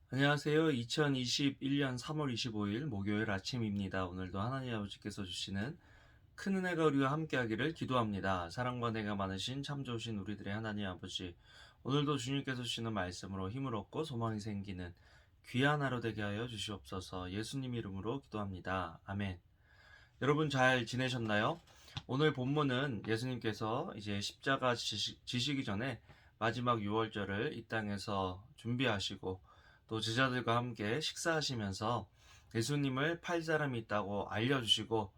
안녕하세요. 2021년 3월 25일 목요일 아침입니다. 오늘도 하나님 아버지께서 주시는 큰 은혜가 우리와 함께하기를 기도합니다. 사랑과 은혜가 많으신 참 좋으신 우리들의 하나님 아버지, 오늘도 주님께서 주시는 말씀으로 힘을 얻고 소망이 생기는 귀한 하루 되게 하여 주시옵소서. 예수님 이름으로 기도합니다. 아멘. 여러분 잘 지내셨나요? 오늘 본문은 예수님께서 이제 십자가 지시기 전에 마지막 유월절을 이 땅에서 준비하시고 또 제자들과 함께 식사하시면서 예수님을 팔 사람이 있다고 알려주시고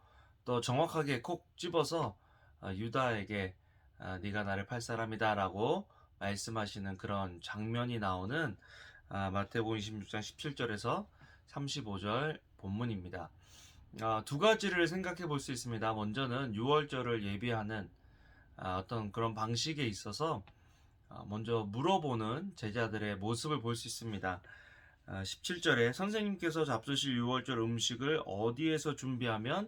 또 정확하게 콕 집어서 유다에게 네가 나를 팔 사람이다라고 말씀하시는 그런 장면이 나오는 마태복음 26장 17절에서 35절 본문입니다. 두 가지를 생각해 볼 수 있습니다. 먼저는 유월절을 예비하는 어떤 그런 방식에 있어서 먼저 물어보는 제자들의 모습을 볼 수 있습니다. 17절에 선생님께서 잡수실 유월절 음식을 어디에서 준비하면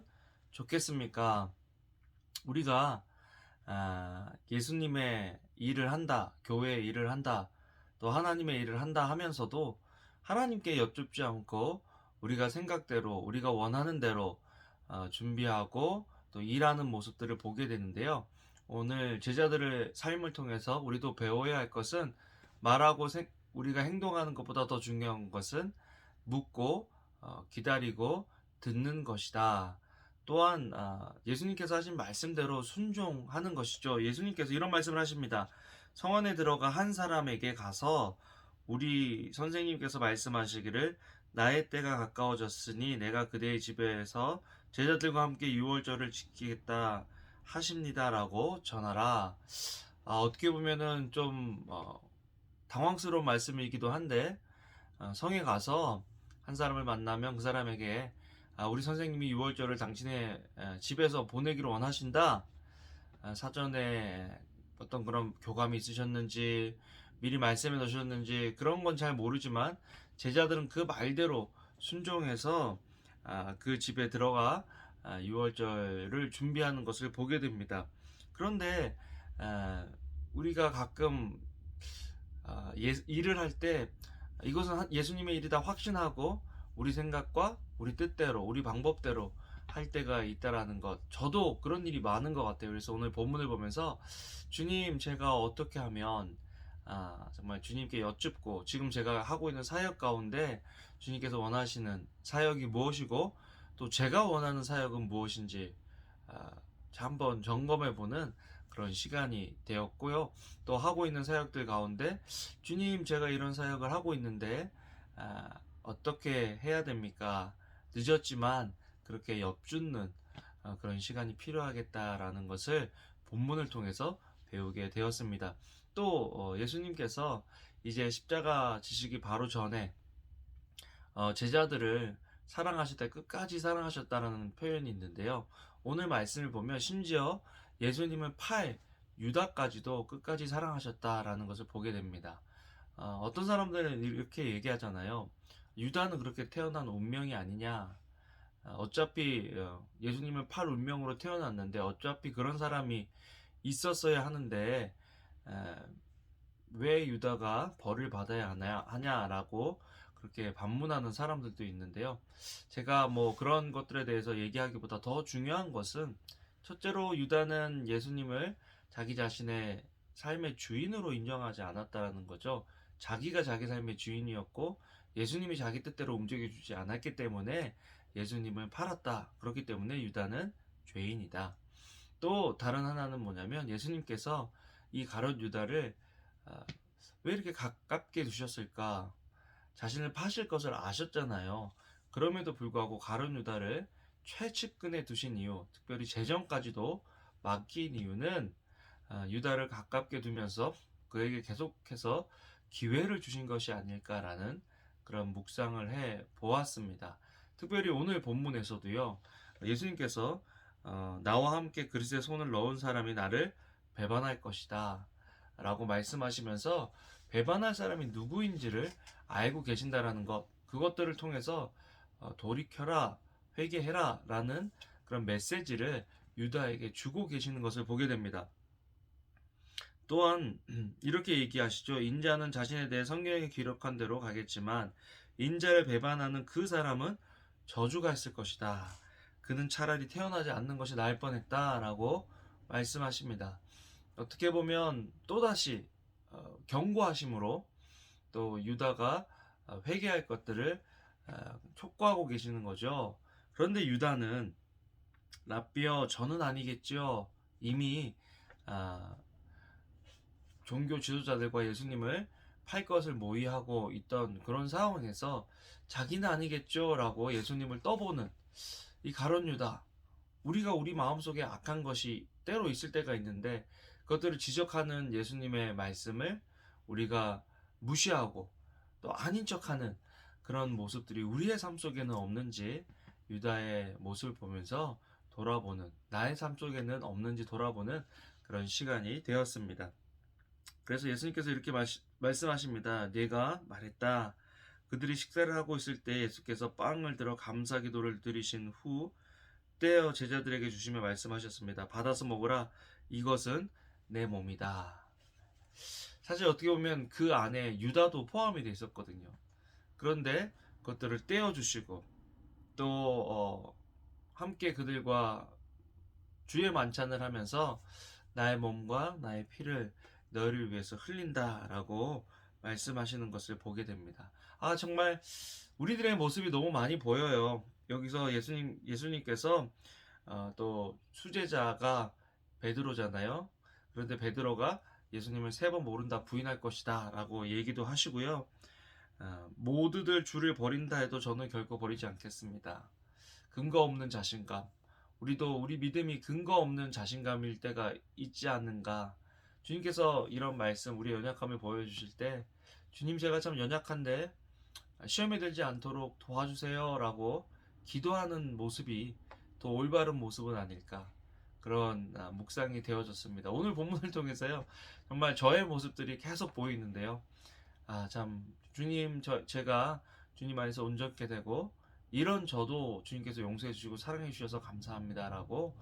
좋겠습니까? 우리가 예수님의 일을 한다, 교회의 일을 한다, 또 하나님의 일을 한다 하면서도 하나님께 여쭙지 않고 우리가 생각대로, 우리가 원하는 대로 준비하고 또 일하는 모습들을 보게 되는데요. 오늘 제자들의 삶을 통해서 우리도 배워야 할 것은 말하고 우리가 행동하는 것보다 더 중요한 것은 묻고 기다리고 듣는 것이다. 또한 예수님께서 하신 말씀대로 순종하는 것이죠. 예수님께서 이런 말씀을 하십니다. 성원에 들어가 한 사람에게 가서 우리 선생님께서 말씀하시기를 나의 때가 가까워졌으니 내가 그대의 집에서 제자들과 함께 유월절을 지키겠다 하십니다라고 전하라. 어떻게 보면은 좀 당황스러운 말씀이기도 한데 성에 가서 한 사람을 만나면 그 사람에게 우리 선생님이 유월절을 당신의 집에서 보내기를 원하신다. 사전에 어떤 그런 교감이 있으셨는지 미리 말씀해 놓으셨는지 그런 건 잘 모르지만 제자들은 그 말대로 순종해서 그 집에 들어가 유월절을 준비하는 것을 보게 됩니다. 그런데 우리가 가끔 일을 할 때 이것은 예수님의 일이다 확신하고 우리 생각과 우리 뜻대로 우리 방법대로 할 때가 있다라는 것, 저도 그런 일이 많은 것 같아요. 그래서 오늘 본문을 보면서 주님, 제가 어떻게 하면 정말 주님께 여쭙고 지금 제가 하고 있는 사역 가운데 주님께서 원하시는 사역이 무엇이고 또 제가 원하는 사역은 무엇인지 한번 점검해보는 그런 시간이 되었고요. 또 하고 있는 사역들 가운데 주님, 제가 이런 사역을 하고 있는데 어떻게 해야 됩니까? 늦었지만 그렇게 엿듣는 그런 시간이 필요하겠다라는 것을 본문을 통해서 배우게 되었습니다. 또 예수님께서 이제 십자가 지시기 바로 전에 제자들을 사랑하실 때 끝까지 사랑하셨다라는 표현이 있는데요. 오늘 말씀을 보면 심지어 예수님을 팔 유다까지도 끝까지 사랑하셨다라는 것을 보게 됩니다. 어떤 사람들은 이렇게 얘기하잖아요. 유다는 그렇게 태어난 운명이 아니냐. 어차피 예수님은 팔 운명으로 태어났는데 어차피 그런 사람이 있었어야 하는데 에, 왜 유다가 벌을 받아야 하냐라고 그렇게 반문하는 사람들도 있는데요. 제가 뭐 그런 것들에 대해서 얘기하기보다 더 중요한 것은 첫째로 유다는 예수님을 자기 자신의 삶의 주인으로 인정하지 않았다라는 거죠. 자기가 자기 삶의 주인이었고 예수님이 자기 뜻대로 움직여주지 않았기 때문에 예수님을 팔았다. 그렇기 때문에 유다는 죄인이다. 또 다른 하나는 뭐냐면 예수님께서 이 가룟 유다를 아, 왜 이렇게 가깝게 두셨을까? 자신을 파실 것을 아셨잖아요. 그럼에도 불구하고 가룟 유다를 최측근에 두신 이유, 특별히 재정까지도 맡긴 이유는 유다를 가깝게 두면서 그에게 계속해서 기회를 주신 것이 아닐까라는 그런 묵상을 해 보았습니다. 특별히 오늘 본문에서도요, 예수님께서 나와 함께 그릇에 손을 넣은 사람이 나를 배반할 것이다 라고 말씀하시면서 배반할 사람이 누구인지를 알고 계신다라는 것, 그것들을 통해서 돌이켜라, 회개해라 라는 그런 메시지를 유다에게 주고 계시는 것을 보게 됩니다. 또한 이렇게 얘기하시죠. 인자는 자신에 대해 성경에 기록한 대로 가겠지만 인자를 배반하는 그 사람은 저주가 있을 것이다. 그는 차라리 태어나지 않는 것이 나을 뻔했다라고 말씀하십니다. 어떻게 보면 또다시 경고하심으로 또 유다가 회개할 것들을 촉구하고 계시는 거죠. 그런데 유다는 라삐어 저는 아니겠죠. 이미 아, 종교 지도자들과 예수님을 팔 것을 모의하고 있던 그런 상황에서 자기는 아니겠죠라고 예수님을 떠보는 이 가룟 유다. 우리가 우리 마음속에 악한 것이 때로 있을 때가 있는데 그것들을 지적하는 예수님의 말씀을 우리가 무시하고 또 아닌 척하는 그런 모습들이 우리의 삶 속에는 없는지 유다의 모습을 보면서 돌아보는, 나의 삶 속에는 없는지 돌아보는 그런 시간이 되었습니다. 그래서 예수님께서 이렇게 말씀하십니다. 내가 말했다. 그들이 식사를 하고 있을 때 예수께서 빵을 들어 감사 기도를 드리신 후 떼어 제자들에게 주시며 말씀하셨습니다. 받아서 먹으라. 이것은 내 몸이다. 사실 어떻게 보면 그 안에 유다도 포함이 되어 있었거든요. 그런데 그것들을 떼어 주시고 또 함께 그들과 주의 만찬을 하면서 나의 몸과 나의 피를 너희를 위해서 흘린다라고 말씀하시는 것을 보게 됩니다. 아, 정말 우리들의 모습이 너무 많이 보여요. 여기서 예수님께서 또 수제자가 베드로잖아요. 그런데 베드로가 예수님을 3번 모른다 부인할 것이다 라고 얘기도 하시고요. 모두들 주를 버린다 해도 저는 결코 버리지 않겠습니다. 근거 없는 자신감. 우리도 우리 믿음이 근거 없는 자신감일 때가 있지 않는가. 주님께서 이런 말씀, 우리 연약함을 보여주실 때 주님 제가 참 연약한데 시험에 들지 않도록 도와주세요 라고 기도하는 모습이 더 올바른 모습은 아닐까. 그런 묵상이 되어졌습니다. 오늘 본문을 통해서요. 정말 저의 모습들이 계속 보이는데요. 참 주님 제가 주님 안에서 온전케 되고 이런 저도 주님께서 용서해 주시고 사랑해 주셔서 감사합니다라고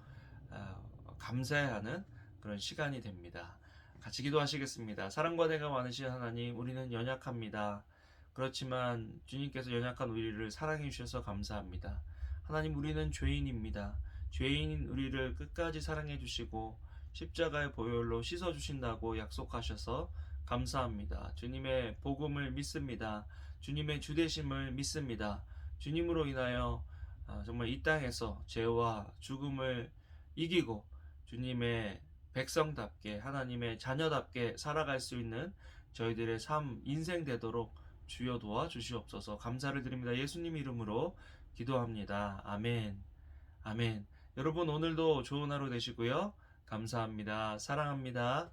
감사해하는 그런 시간이 됩니다. 같이 기도하시겠습니다. 사랑과 내가 많으신 하나님, 우리는 연약합니다. 그렇지만 주님께서 연약한 우리를 사랑해 주셔서 감사합니다. 하나님, 우리는 죄인입니다. 죄인인 우리를 끝까지 사랑해 주시고 십자가의 보혈로 씻어 주신다고 약속하셔서 감사합니다. 주님의 복음을 믿습니다. 주님의 주되심을 믿습니다. 주님으로 인하여 정말 이 땅에서 죄와 죽음을 이기고 주님의 백성답게 하나님의 자녀답게 살아갈 수 있는 저희들의 삶 인생 되도록 주여 도와주시옵소서. 감사를 드립니다. 예수님 이름으로 기도합니다. 아멘. 아멘. 여러분 오늘도 좋은 하루 되시고요. 감사합니다. 사랑합니다.